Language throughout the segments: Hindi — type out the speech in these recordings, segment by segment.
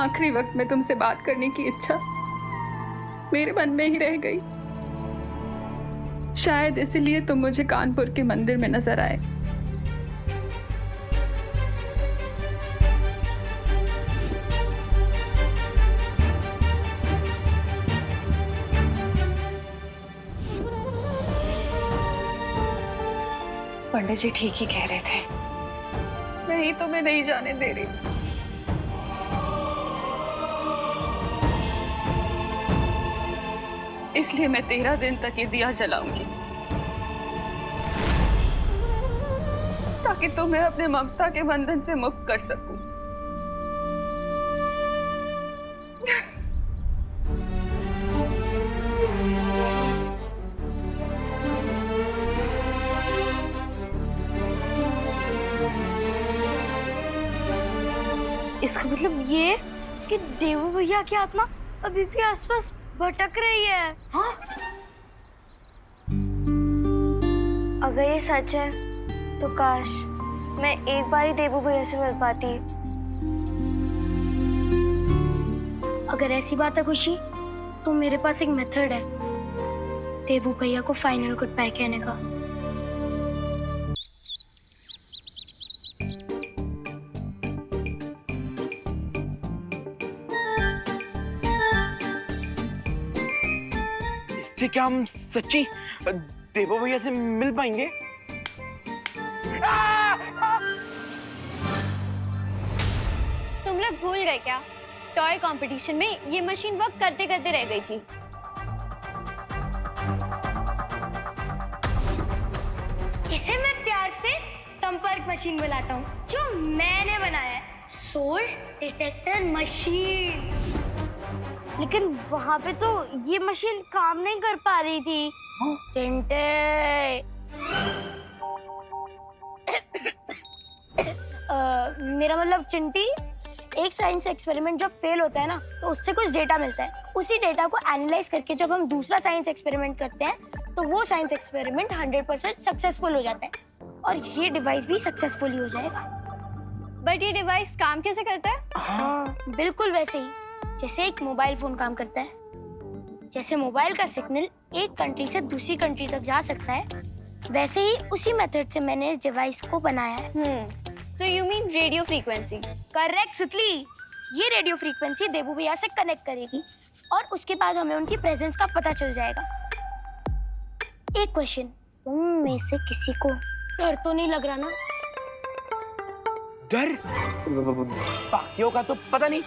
आखिरी वक्त में तुमसे बात करने की इच्छा मेरे मन में ही रह गई। शायद इसीलिए तुम मुझे कानपुर के मंदिर में नजर आए। पंडित जी ठीक ही कह रहे थे। मैं ही तुम्हें नहीं जाने दे रही। इसलिए मैं 13 दिन तक ये दिया जलाऊंगी, ताकि तुम्हें अपने ममता के बंधन से मुक्त कर सकूं। इसका मतलब ये कि देवू भैया की आत्मा अभी भी आसपास भटक रही है। हाँ? अगर ये सच है तो काश मैं एक बार ही देवू भैया से मिल पाती। अगर ऐसी बात है खुशी, तो मेरे पास एक मेथड है देवू भैया को फाइनल गुड बाय कहने का। क्या हम सच्ची देवो भैया से मिल पाएंगे? तुम लोग भूल गए क्या? टॉय कंपटीशन में ये मशीन वर्क करते करते रह गई थी। इसे मैं प्यार से संपर्क मशीन बुलाता हूँ, जो मैंने बनाया है, सोल डिटेक्टर मशीन। लेकिन वहाँ पे तो ये मशीन काम नहीं कर पा रही थी। चिंटे मेरा मतलब चिंटी, एक साइंस एक्सपेरिमेंट जब फेल होता है ना, तो उससे कुछ डेटा मिलता है। उसी डेटा को एनालाइज करके जब हम दूसरा साइंस एक्सपेरिमेंट करते हैं, तो वो साइंस एक्सपेरिमेंट 100% सक्सेसफुल हो जाता है और ये डिवाइस भी सक्सेसफुल ही हो जाएगा। बट ये डिवाइस काम कैसे करता है? हाँ, बिल्कुल वैसे ही जैसे एक मोबाइल फोन काम करता है। जैसे मोबाइल का सिग्नल एक कंट्री से दूसरी कंट्री तक जा सकता है, वैसे ही उसी मेथड से मैंने इस डिवाइस को बनाया है। So you mean radio frequency? Correct सुतली। ये रेडियो फ्रीक्वेंसी देवू भैया से कनेक्ट करेगी और उसके बाद हमें उनकी प्रेजेंस का पता चल जाएगा। एक क्वेश्चन, तुम में से किसी को डर तो नहीं लग रहा ना? डर? बाकियों का तो पता नहीं,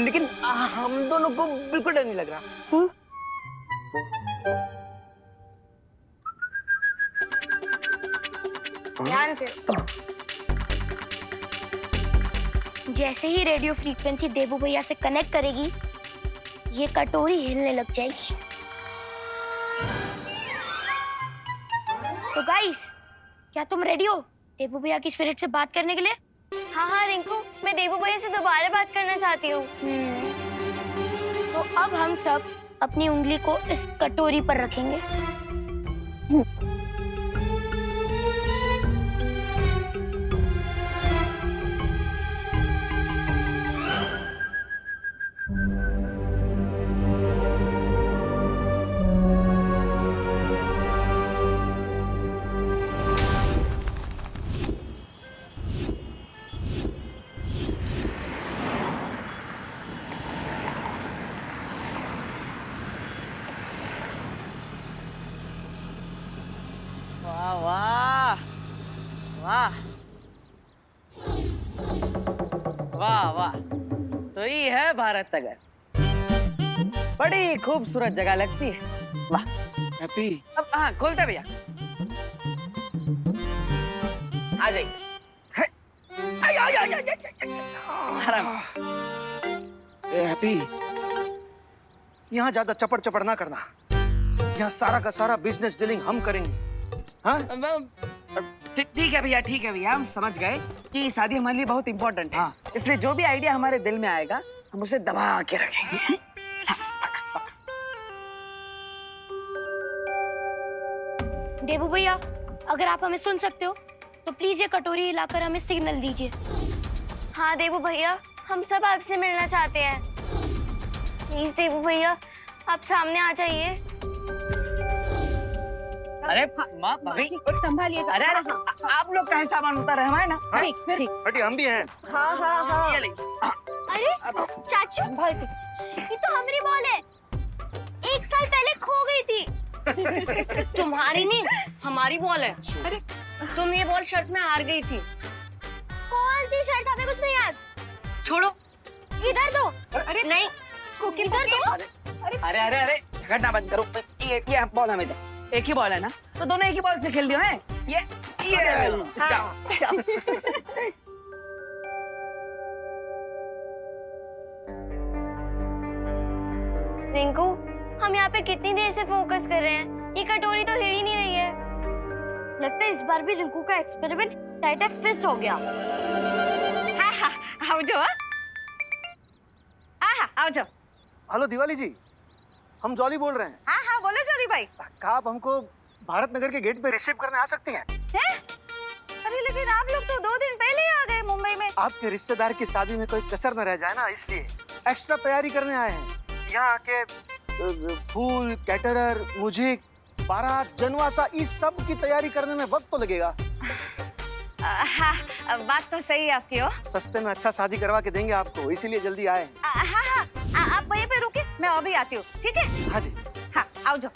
लेकिन हम दोनों को बिल्कुल डर नहीं लग रहा। ध्यान से। जैसे ही रेडियो फ्रीक्वेंसी देवू भैया से कनेक्ट करेगी, ये कटोरी हिलने लग जाएगी। तो गाइस, क्या तुम रेडी हो देवू भैया की स्पिरिट से बात करने के लिए? हाँ हाँ रिंकू, मैं देवू भैया से दोबारा बात करना चाहती हूँ। तो अब हम सब अपनी उंगली को इस कटोरी पर रखेंगे। वाह वाह वाह वाह वाह, तो ये है भारत नगर। बड़ी खूबसूरत जगह लगती है। वाह हैप्पी। अब हाँ खोलते भैया, आ जाइए। आराम। हैप्पी, यहाँ ज्यादा चपड़ चपड़ ना करना। यहाँ सारा का सारा बिजनेस डीलिंग हम करेंगे। हाँ? ठीक है भैया, ठीक है भैया, हम समझ गए कि शादी हमारे लिए बहुत इंपॉर्टेंट है। हाँ। इसलिए जो भी आइडिया हमारे दिल में आएगा, हम उसे दबा के रखेंगे। देवू भैया, अगर आप हमें सुन सकते हो तो प्लीज ये कटोरी हिलाकर हमें सिग्नल दीजिए। हाँ देवू भैया, हम सब आपसे मिलना चाहते हैं। प्लीज देवू भैया, आप सामने आ जाइए। अरे माँ भाभी संभालिए। अरे अरे आप लोग का सामान उतार रहे हैं ना? ठीक ठीक। हटी, हम भी हैं। हाँ हाँ हाँ। ये लीजिए। अरे चाचू, ये तो हमारी बॉल है, 1 साल पहले खो गई थी। तुम्हारी नहीं, हमारी बॉल है। अरे तुम ये बॉल शर्ट में हार गई थी। कौन सी शर्ट, हमें कुछ नहीं याद। छोड़ो। इधर दो। अरे नहीं, इधर दो। अरे अरे अरे झगड़ना बंद करो। ये बॉल हमें दे। एक ही बॉल है ना, तो दोनों एक ही बॉल से खेल दियो हैं। ये जाओ। रिंकू, हम यहाँ पे कितनी देर से फोकस कर रहे हैं, ये कटोरी तो हिल ही नहीं रही है। लगता है इस बार भी रिंकू का एक्सपेरिमेंट टाइटा फिस हो गया। हाँ हाँ, आओ जाओ। हाँ आओ जाओ। हेलो दिवाली जी, हम जॉली बोल रहे हैं। हाँ हाँ बोलो जल्दी भाई। क्या आप हमको भारत नगर के गेट पे रिसीव करने आ सकती हैं? हैं? अरे लेकिन आप लोग तो 2 दिन पहले ही आ गए मुंबई में। आपके रिश्तेदार की शादी में कोई कसर न रह जाए ना, इसलिए एक्स्ट्रा तैयारी करने आए हैं। यहाँ आके फूल, कैटरर, म्यूजिक, बारात, जनवासा, इस सब की तैयारी करने में वक्त तो लगेगा। हाँ बात तो सही है आपकी हो। सस्ते में अच्छा शादी करवा के देंगे आपको, इसीलिए जल्दी आए। हाँ हाँ, आप वहीं पे रुके, मैं अभी आती हूँ, ठीक है? हाँ जी। हाँ आओ जाओ।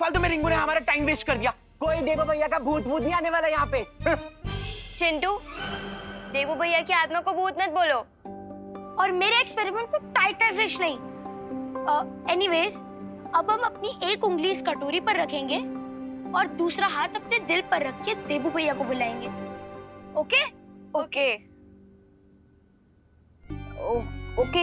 फालतू में रिंकू ने हमारा टाइम वेस्ट कर दिया। कोई देवू भैया का भूत नहीं आने वाला यहाँ पे। चिंटू, देवू भैया की आत्मा को भूत मत बोलो, और मेरे एक्सपेरिमेंट पे टाइटा फिश नहीं। एनीवेज, अब हम अपनी एक उंगली इस कटोरी पर रखेंगे और दूसरा हाथ अपने दिल पर रख के देवू भैया को बुलाएंगे। ओके? ओके। ओके।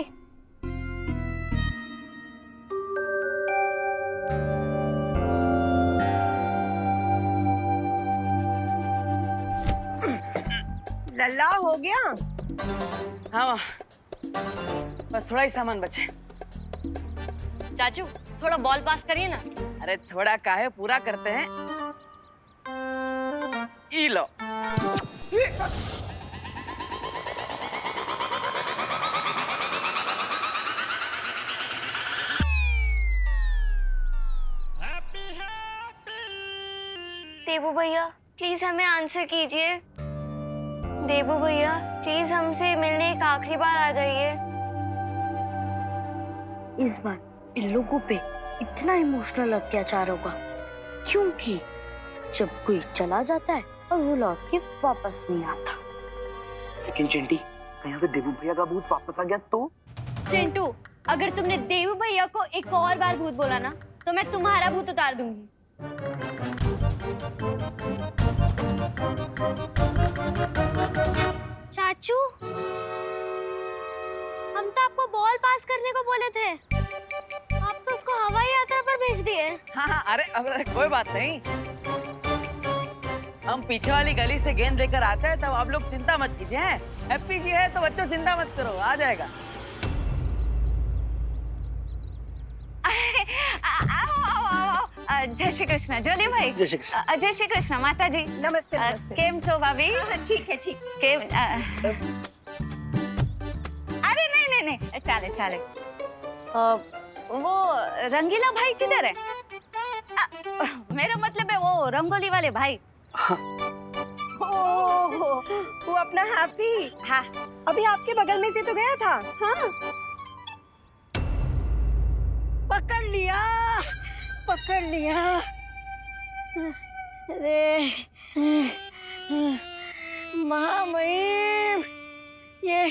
लल्ला हो गया। हाँ माँ, बस थोड़ा ही सामान बचे। चाचू, थोड़ा बॉल पास करिए ना। अरे थोड़ा काहे, पूरा करते हैं। ई लो। देवू भैया, प्लीज हमें आंसर कीजिए। देवू भैया, प्लीज हमसे मिलने एक आखिरी बार आ जाइए। इस बार इन लोगों पे इतना इमोशनल अत्याचार होगा, क्योंकि जब कोई चला जाता है और वो लौट के वापस नहीं आता। लेकिन चिंटी, कहीं अगर देवू भैया का भूत वापस आ गया तो? चिंटू, अगर तुमने देवू भैया को एक और बार भूत बोला ना, तो मैं तुम्हारा भूत उतार दूंगी। चाचू, हम तो आपको बॉल पास करने को बोले थे, आप तो उसको हवाई यात्रा पर भेज दिए। हाँ हाँ, अरे कोई बात नहीं। हम पीछे वाली गली से गेंद लेकर आते हैं, तब आप लोग चिंता मत कीजिए। हैप्पी जी है तो बच्चों चिंता मत करो, आ जाएगा। जय श्री कृष्ण जोली भाई। जय श्री कृष्ण। जय श्री कृष्ण माता जी। नमस्ते नमस्ते। केम छो भाभी? ठीक है ठीक। केम अरे नहीं नहीं नहीं, चाले चाले। वो रंगीला भाई किधर है? मेरा मतलब है वो रंगोली वाले भाई। ओह, वो अपना हैप्पी। हाँ अभी आपके बगल में से तो गया था। हाँ, पकड़ लिया, पकड़ लिया। अरे महामहिम, ये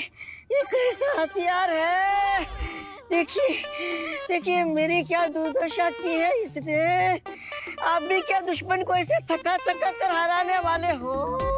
कैसा हथियार है? देखिए देखिए मेरी क्या दुर्दशा की है इसने। आप भी क्या दुश्मन को ऐसे थका थका कर हराने वाले हो?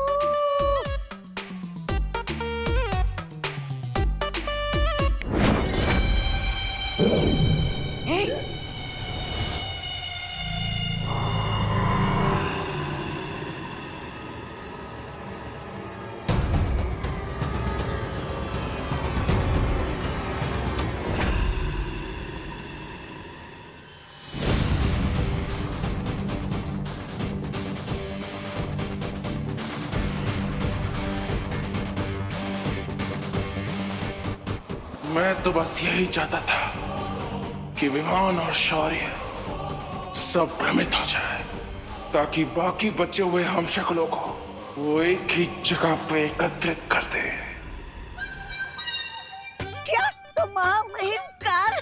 मैं तो बस यही चाहता था कि विमान और शौर्य सब भ्रमित हो जाए, ताकि बाकी बचे हुए हमशक्लों को वो एक ही जगह पे एकत्रित कर दे। क्या तो महामहिमकार,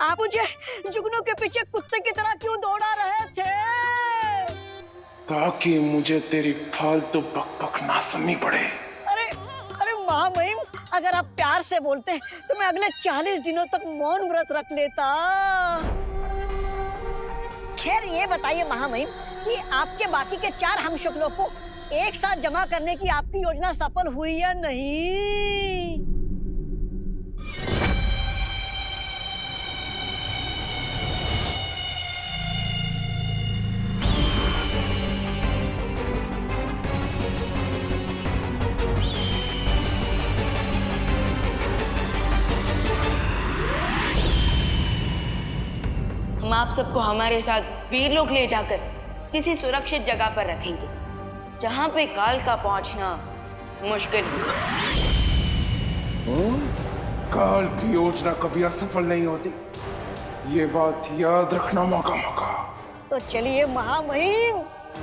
आप मुझे जुगनू के पीछे कुत्ते की तरह क्यों दौड़ा रहे थे? ताकि मुझे तेरी फालतू बकबक ना सुननी पड़े। अरे अरे महामहिम, अगर आप प्यार से बोलते तो मैं अगले 40 दिनों तक मौन व्रत रख लेता। खैर ये बताइए महामहिम कि आपके बाकी के 4 हमशक्लों को एक साथ जमा करने की आपकी योजना सफल हुई या नहीं? हम आप सबको हमारे साथ वीरलोक ले जाकर किसी सुरक्षित जगह पर रखेंगे, जहां पे काल का पहुंचना मुश्किल है। काल की योजना कभी असफल नहीं होती, ये बात याद रखना। मौका तो चलिए महामहिम,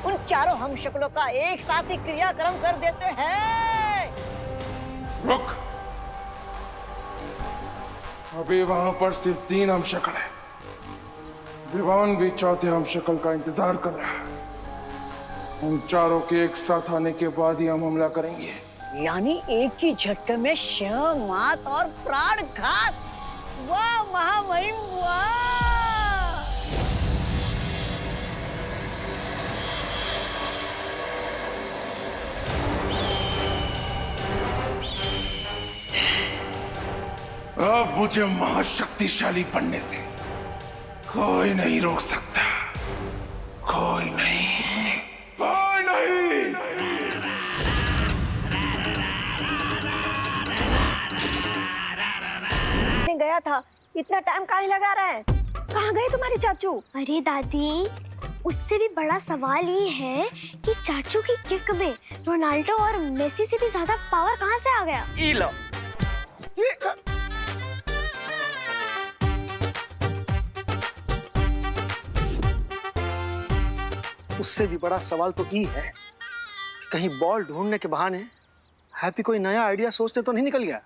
उन 4 हमशक्लों का एक साथ ही क्रियाक्रम कर देते हैं। रुक, अभी वहां पर सिर्फ 3 हमशक्ल है। विमान भी चौथे हमशक्ल का इंतजार कर रहा है। उन चारों के एक साथ आने के बाद ही हम हमला करेंगे। यानी एक ही झटके में शव, मात और प्राण घात। वाह महामहिम वाह! अब मुझे महाशक्तिशाली बनने से कोई नहीं रोक सकता। कोई नहीं, कोई नहीं। गया था, इतना टाइम काहे लगा रहा है? कहाँ गए तुम्हारे चाचू? अरे दादी, उससे भी बड़ा सवाल ये है कि चाचू की किक में रोनाल्डो और मेसी से भी ज्यादा पावर कहाँ से आ गया? ई लो। उससे भी बड़ा सवाल तो ये है, कहीं बॉल ढूंढने के बहाने हैप्पी कोई नया आइडिया सोचते तो नहीं निकल गया।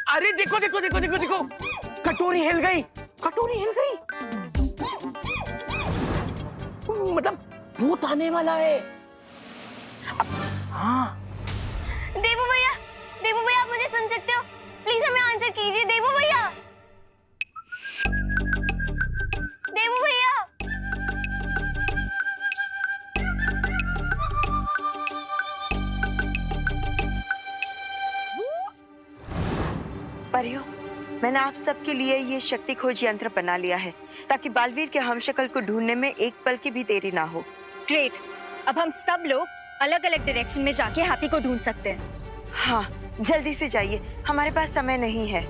अरे देखो देखो देखो देखो देखो, कटोरी हिल गई, कटोरी हिल गई। मतलब भूत आने वाला है। हाँ, देवू भैया, आप मुझे सुन सकते हो? प्लीज हमें आंसर कीजिए देवू भैया। देवू भैया, परियो, मैंने आप सबके लिए ये शक्ति खोज यंत्र बना लिया है ताकि बालवीर के हमशक्ल को ढूंढने में एक पल की भी देरी ना हो। ग्रेट, अब हम सब लोग अलग अलग डायरेक्शन में जाके हैप्पी को ढूंढ सकते हैं। हाँ, जल्दी से जाइए, हमारे पास समय नहीं है।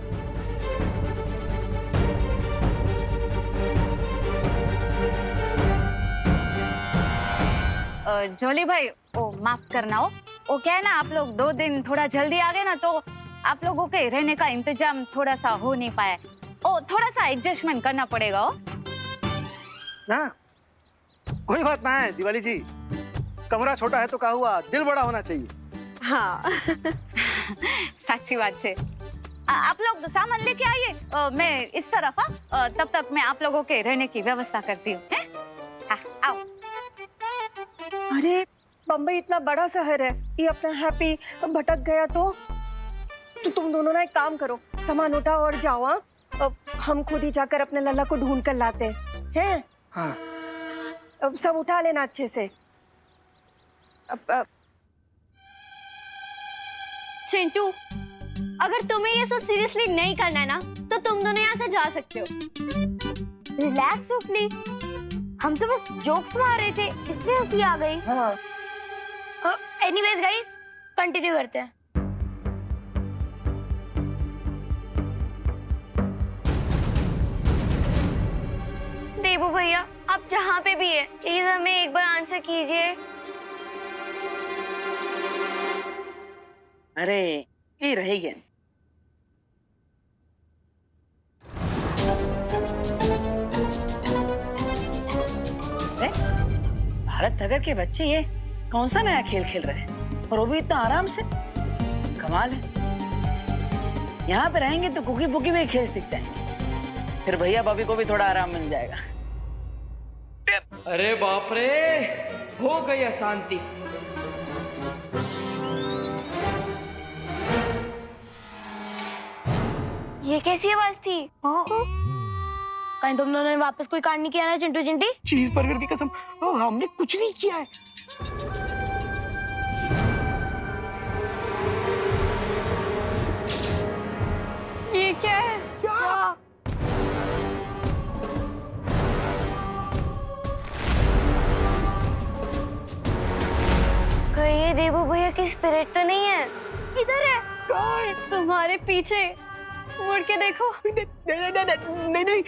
जोली भाई, ओ माफ करना हो, वो क्या है ना, आप लोग 2 दिन थोड़ा जल्दी आ गए ना, तो आप लोगों के रहने का इंतजाम थोड़ा सा हो नहीं पाया। ओ थोड़ा सा एडजस्टमेंट करना पड़ेगा। ओ ना, कोई बात ना है दिवाली जी, कमरा छोटा है तो क्या हुआ, दिल बड़ा होना चाहिए। हाँ साची बात है। आप लोग सामान लेके आइए, मैं इस तरफ। तब तक मैं आप लोगों के रहने की व्यवस्था करती हूँ। आओ। अरे बम्बई इतना बड़ा शहर है, ये अपना हैप्पी भटक गया तो तुम दोनों ना एक काम करो, सामान उठाओ और जाओ। हाँ, अब हम खुद ही जाकर अपने लल्ला को ढूंढ कर लाते हैं। हाँ। अब सब उठा लेना अच्छे से। अब चिंटू, अगर तुम्हें ये सब सीरियसली नहीं करना है ना, तो तुम दोनों यहाँ से जा सकते हो। रिलैक्स हो प्लीज, हम तो बस जोक्स मार रहे थे, इसलिए हंसी आ गई। हाँ। एनीवेज गाइस, कंटिन्यू करते हैं। देबू भैया, आप जहाँ पे भी है, प्लीज हमें एक बार आंसर कीजिए। अरे ये रही गेंद। भारत नगर के बच्चे ये कौन सा नया खेल खेल रहे हैं और वो भी इतना आराम से। कमाल है। यहाँ पे रहेंगे तो कुकी पुकी में खेल सीख जाएंगे, फिर भैया भाभी को भी थोड़ा आराम मिल जाएगा। अरे बाप रे, हो गई अशांति। ये कैसी आवाज थी? कहीं तुम दोनों ने वापस कोई कांड नहीं किया ना चिंटू चिंटी? चीज बर्गर की कसम, हमने कुछ नहीं किया है। ये क्या है? क्या? कहीं ये देबू भैया की स्पिरिट तो नहीं है? किधर है? तुम्हारे पीछे मुड़ के देखो। नहीं नहीं,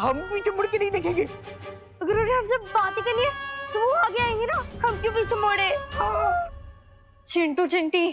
हम पीछे मुड़ के नहीं देखेंगे। अगर उन्हें हमसे बातें के लिए तो वो आगे आएंगे ना, हम क्यों पीछे मुड़े? चिंटू चिंटी,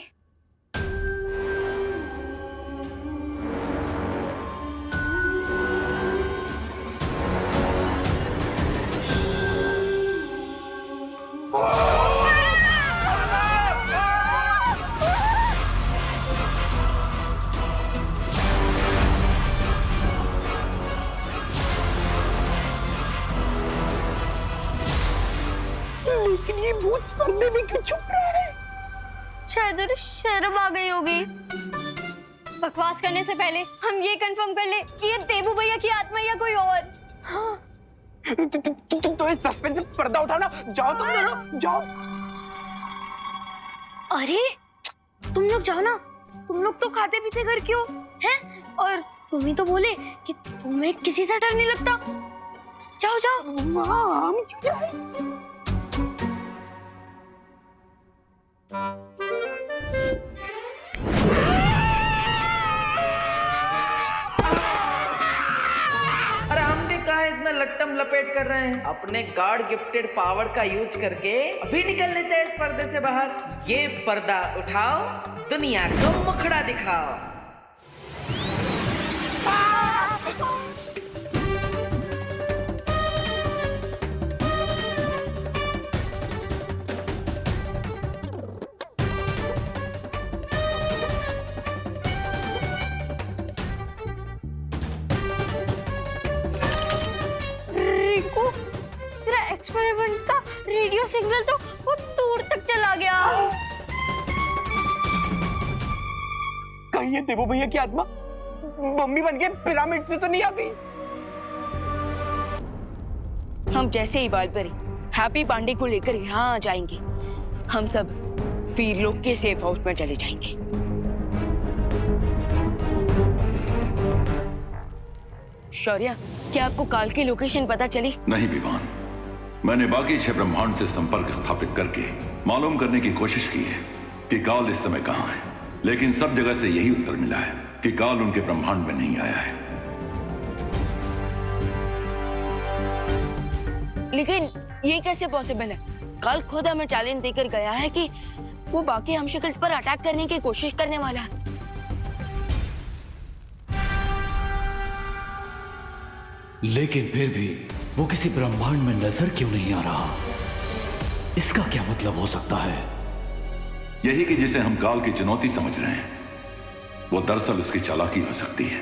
लेकिन ये भूत पर्दे में क्यों छुप रहा है? शायद उन्हें शर्म आ गई होगी। बकवास करने से पहले हम ये कंफर्म कर ले कि ये देबू भैया की आत्मा या कोई और। तो इस सस्पेंस से पर्दा उठाना। जाओ तुम दोनों, जाओ। अरे तुम लोग जाओ ना, तुम लोग तो खाते पीते घर क्यों हैं? और तुम ही तो बोले कि तुम्हें किसी से डर नहीं लगता। जाओ जाओ। हम क्यों जाएं? अरे हम भी कहा इतना लट्टम लपेट कर रहे हैं। अपने गॉड गिफ्टेड पावर का यूज करके अभी निकल लेते हैं इस पर्दे से बाहर। ये पर्दा उठाओ, दुनिया को मुखड़ा दिखाओ। एक्सपेरिमेंट का रेडियो सिग्नल तो बहुत दूर तक चला गया। कहीं ये देवो भैया की आत्मा मम्मी बन के पिरामिड से तो नहीं आ गई? हम जैसे ही बालपरी हैप्पी पांडे को लेकर यहाँ आ जाएंगे, हम सब वीरलोक के सेफ हाउस में चले जाएंगे। शौर्य, क्या आपको काल की लोकेशन पता चली? नहीं विवान, मैंने बाकी 6 ब्रह्मांड से संपर्क स्थापित करके मालूम करने की कोशिश की है कि काल इस समय कहां है, लेकिन सब जगह से यही उत्तर मिला है कि काल उनके ब्रह्मांड में नहीं आया है। लेकिन ये कैसे पॉसिबल है? काल खुद हमें चैलेंज देकर गया है कि वो बाकी हमशक्ल पर अटैक करने की कोशिश करने वाला है। लेकिन फिर भी वो किसी ब्रह्मांड में नजर क्यों नहीं आ रहा? इसका क्या मतलब हो सकता है? यही कि जिसे हम काल की चुनौती समझ रहे हैं, वो दरअसल उसकी चालाकी हो सकती है।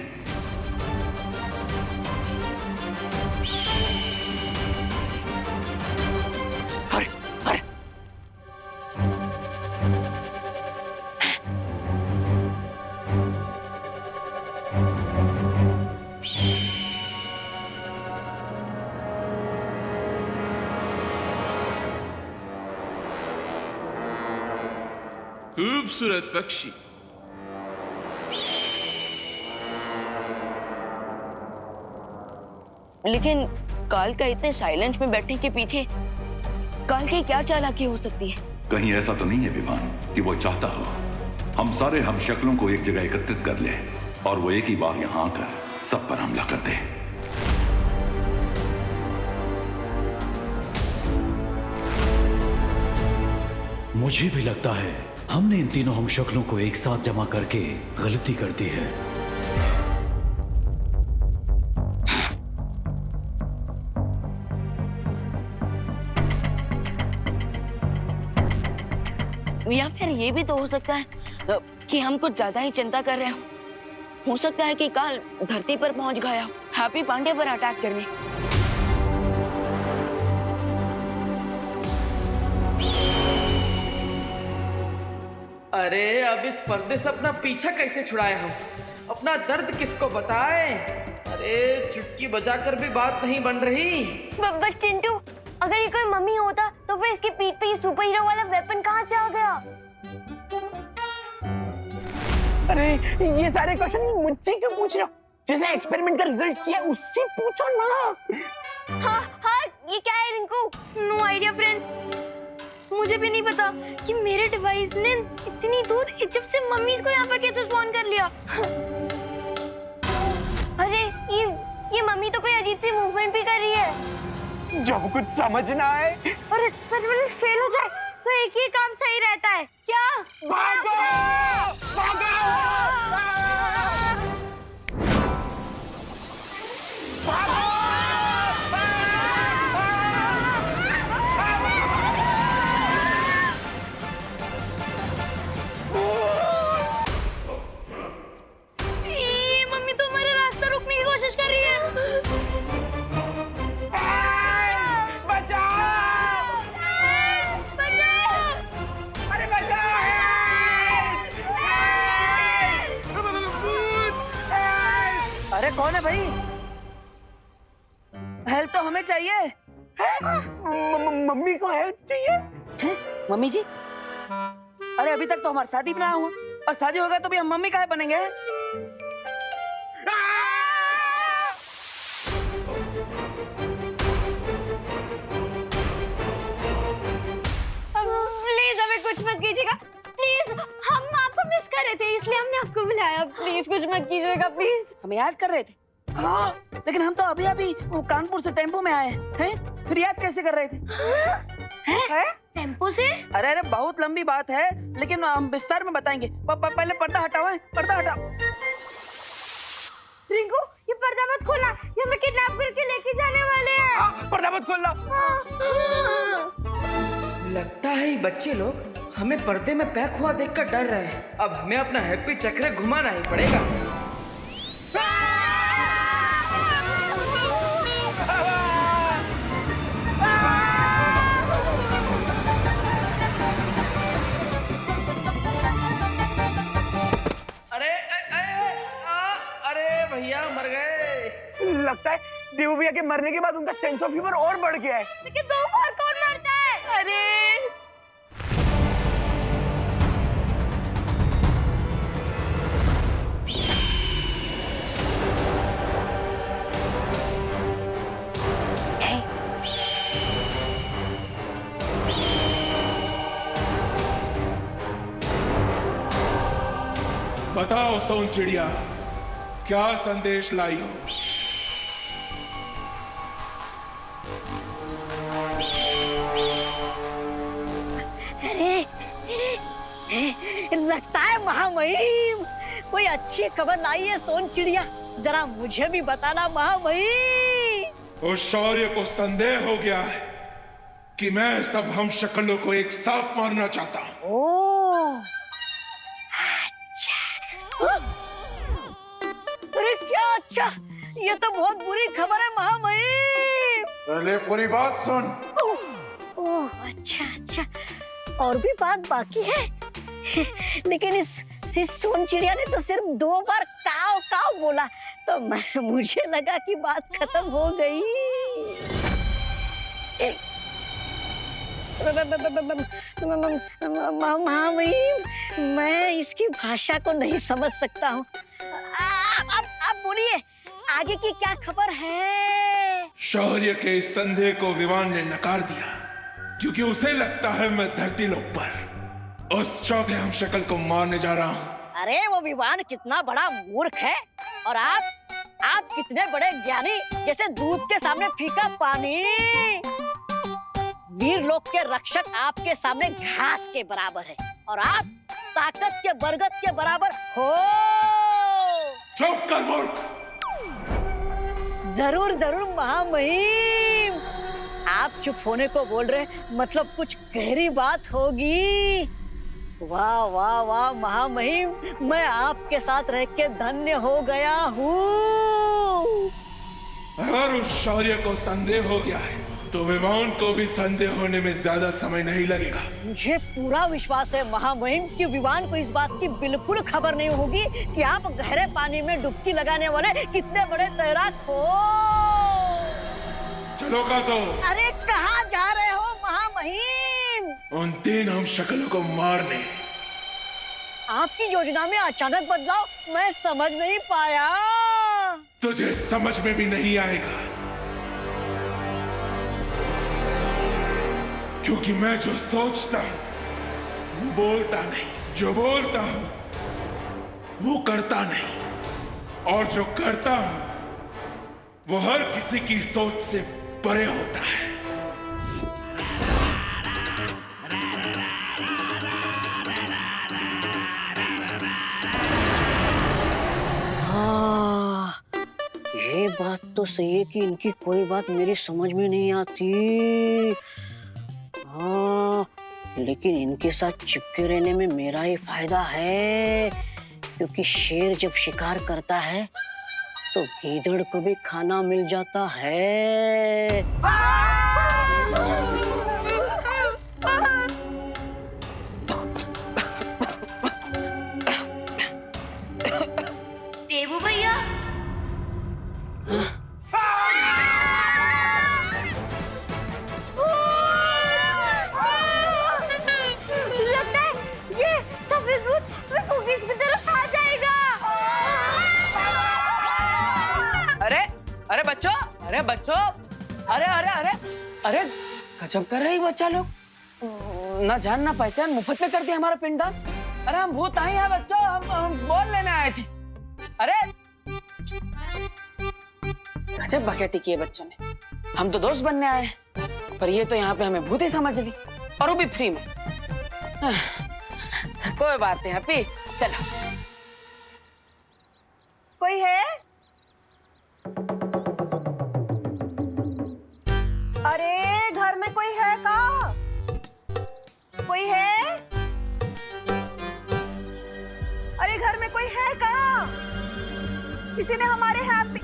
अरे अरे खूबसूरत पक्षी। लेकिन काल का इतने साइलेंस में बैठने के पीछे काल की क्या चालाकी हो सकती है? कहीं ऐसा तो नहीं है विवान कि वो चाहता हो हम सारे हम शक्लों को एक जगह एकत्रित कर ले और वो एक ही बार यहाँ आकर सब पर हमला कर दे। मुझे भी लगता है हमने इन तीनों हम शक्लों को एक साथ जमा करके गलती कर दी है। या फिर ये भी तो हो सकता है कि हम कुछ ज्यादा ही चिंता कर रहे हो सकता है कि काल धरती पर पहुंच गया हो हैप्पी पांडे पर अटैक करने। अरे अब इस पर्दे से अपना पीछा कैसे छुड़ाए हम? अपना दर्द किसको बताए? अरे चुटकी बजाकर भी बात नहीं बन रही। बट चिंटू, अगर ये कोई मम्मी होता तो फिर इसकी पीठ पे ये सुपर हीरो वाला वेपन कहाँ से आ गया? अरे ये सारे क्वेश्चन मुझसे क्यों पूछ रहे हो? जिसने एक्सपेरिमेंट का रिजल्ट किया उससे पूछो ना। हाँ, ये क्या है रिंकू? No idea friends. मुझे भी नहीं पता कि मेरे डिवाइस ने इतनी दूर इजिप्ट से मम्मीज को यहाँ पर कैसे स्पॉन कर लिया। अरे ये मम्मी तो कोई अजीब सी मूवमेंट भी कर रही है। जब कुछ समझ ना आए और एक्सपेरिमेंट फेल हो जाए तो एक ही काम सही रहता है। क्या? भागो! ये मम्मी तो हमारा रास्ता रोकने की कोशिश कर रही है। अरे कौन है भाई? हेल्प तो हमें चाहिए। मम्मी को हेल्प चाहिए? हैं? मम्मी जी? अरे अभी तक तो हमारी शादी भी ना हुआ और शादी होगा तो भी हम मम्मी काहे बनेंगे? प्लीज हमें कुछ मत कीजिएगा प्लीज। हम आपको मिस कर रहे थे इसलिए हमने आपको बुलाया। प्लीज कुछ मत कीजिएगा प्लीज। हम याद कर रहे थे। हाँ। लेकिन हम तो अभी वो कानपुर से टेम्पो में आए हैं। फिर याद कैसे कर रहे थे? टेम्पो से? अरे बहुत लंबी बात है लेकिन हम विस्तार में बताएंगे। पहले पर्दा हटाओ। पर्दा हटाओ। रिंकू ये पर्दा मत खोलना, ये हमें किडनैप करके लेके जाने वाले हैं। पर्दा मत खोलना। लगता है ये बच्चे लोग हमें पर्दे में पैक हुआ देखकर डर रहे हैं। अब हमें अपना हैप्पी चक्र घुमाना ही पड़ेगा। अरे भैया मर गए। लगता है देवू भैया के मरने के बाद उनका सेंस ऑफ ह्यूमर और बढ़ गया है। लेकिन दो बार कौन मरता है? अरे बताओ सोन चिड़िया, क्या संदेश लाई हो? लगता है महामहिम कोई अच्छी खबर लाई है सोन चिड़िया। जरा मुझे भी बताना महामहिम। उस शौर्य को संदेह हो गया है कि मैं सब हम शक्लों को एक साथ मारना चाहता हूँ। ओह, अच्छा। अरे क्या अच्छा? ये तो बहुत बुरी खबर है महामहिम। पहले पूरी बात सुन। ओह अच्छा अच्छा, और भी बात बाकी है। लेकिन इस सोन चिड़िया ने तो सिर्फ 2 बार काव काव बोला तो मुझे लगा कि बात खत्म हो गई। महामहिम, मैं इसकी भाषा को नहीं समझ सकता हूँ। आप बोलिए, आगे की क्या खबर है? शौर्य के इस संदेह को विवान ने नकार दिया, क्योंकि उसे लगता है मैं धरती लोक पर उस चौथे हम शक्ल को मारने जा रहा हूँ। अरे वो विवान कितना बड़ा मूर्ख है, और आप कितने बड़े ज्ञानी, जैसे दूध के सामने फीका पानी। वीर लोक के रक्षक आपके सामने घास के बराबर है, और आप ताकत के बरगद के बराबर हो। चुप कर मूर्ख। जरूर जरूर महामहिम, आप चुप होने को बोल रहे, मतलब कुछ गहरी बात होगी। वाह वाह वाह महामहिम, मैं आपके साथ रह के धन्य हो गया हूँ। अगर उस शौर्य को संदेह हो गया है तो विवान को भी संदेह होने में ज्यादा समय नहीं लगेगा। मुझे पूरा विश्वास है महामहिम कि विवान को इस बात की बिल्कुल खबर नहीं होगी कि आप गहरे पानी में डुबकी लगाने वाले कितने बड़े तैराक हो। चलो कासो। अरे कहाँ जा रहे हो महामहिम? उन तीन हम शक्लों को मारने। आपकी योजना में अचानक बदलाव मैं समझ नहीं पाया। तुझे समझ में भी नहीं आएगा, क्योंकि मैं जो सोचता हूं वो बोलता नहीं, जो बोलता हूं वो करता नहीं, और जो करता हूं वो हर किसी की सोच से परे होता है। ये बात तो सही है कि इनकी कोई बात मेरी समझ में नहीं आती। हाँ, लेकिन इनके साथ चिपके रहने में मेरा ही फायदा है, क्योंकि शेर जब शिकार करता है तो गीदड़ को भी खाना मिल जाता है। देवू भैया, लगता है ये सफेद भूत कुकीज की तरफ आ जाएगा। अरे बच्चों, अरे अरे अरे अरे गजब कर रही बच्चा लोग, ना जान ना पहचान मुफ्त में कर दिया हमारा पिंडदान। अरे हम भूत आई हैं बच्चों, हम बोल लेने आए थे। अरे गजब बकैती की है बच्चों ने। हम तो दोस्त बनने आए हैं, पर ये तो यहाँ पे हमें भूत ही समझ ली, और वो भी फ्री में। कोई बात नहीं हैप्पी, चलो। कोई है? अरे घर में कोई है का? कोई है? अरे घर में कोई है का? किसी ने हमारे हैप्पी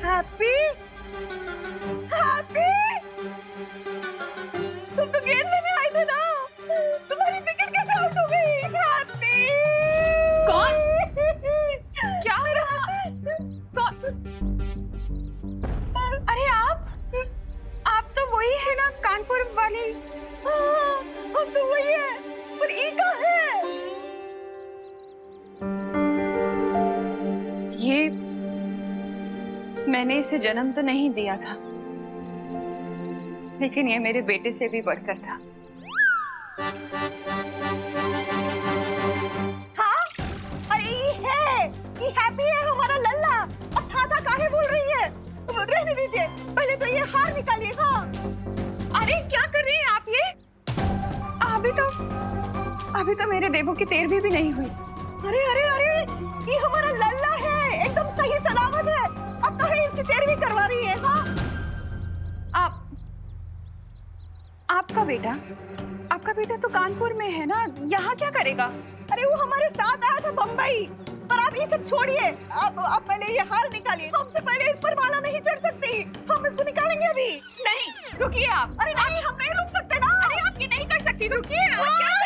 हैप्पी हैप्पी, तुम तो गेंद लेने आए थे ना, तुम्हारी विकेट कैसे आउट हो गई? हैप्पी कौन? क्या हो रहा? कौन? अरे आप तो वही है ना, कानपुर वाली? हाँ, हम तो वही है, पर ई का है? ये मैंने इसे जन्म तो नहीं दिया था, लेकिन ये मेरे बेटे से भी बढ़कर था। हाँ, अरे ये है, ये हैप्पी है हमारा लल्ला। अब था काहे बोल रही है? रहने दीजिए, पहले तो ये हार निकालिए। हाँ, अरे क्या कर रही हैं आप ये? अभी तो मेरे देवों की तेरहवीं भी नहीं हुई। अरे अरे अरे, ये हमारा लल्ला है, एकदम सही सलामत है। अब तो है इसकी तेरहवीं करवा रही है। हाँ, आपका बेटा तो कानपुर में है ना, यहाँ क्या करेगा? अरे वो हमारे साथ आया था बम्बई, पर आप ये सब छोड़िए, आप पहले ये हार निकालिए। हमसे पहले इस पर माला नहीं चढ़ सकती, हम इसको निकालेंगे अभी। नहीं, रुकिए आप। अरे नहीं, हम नहीं रुक सकते ना। अरे आप ये नहीं कर सकती, रुकिए। क्या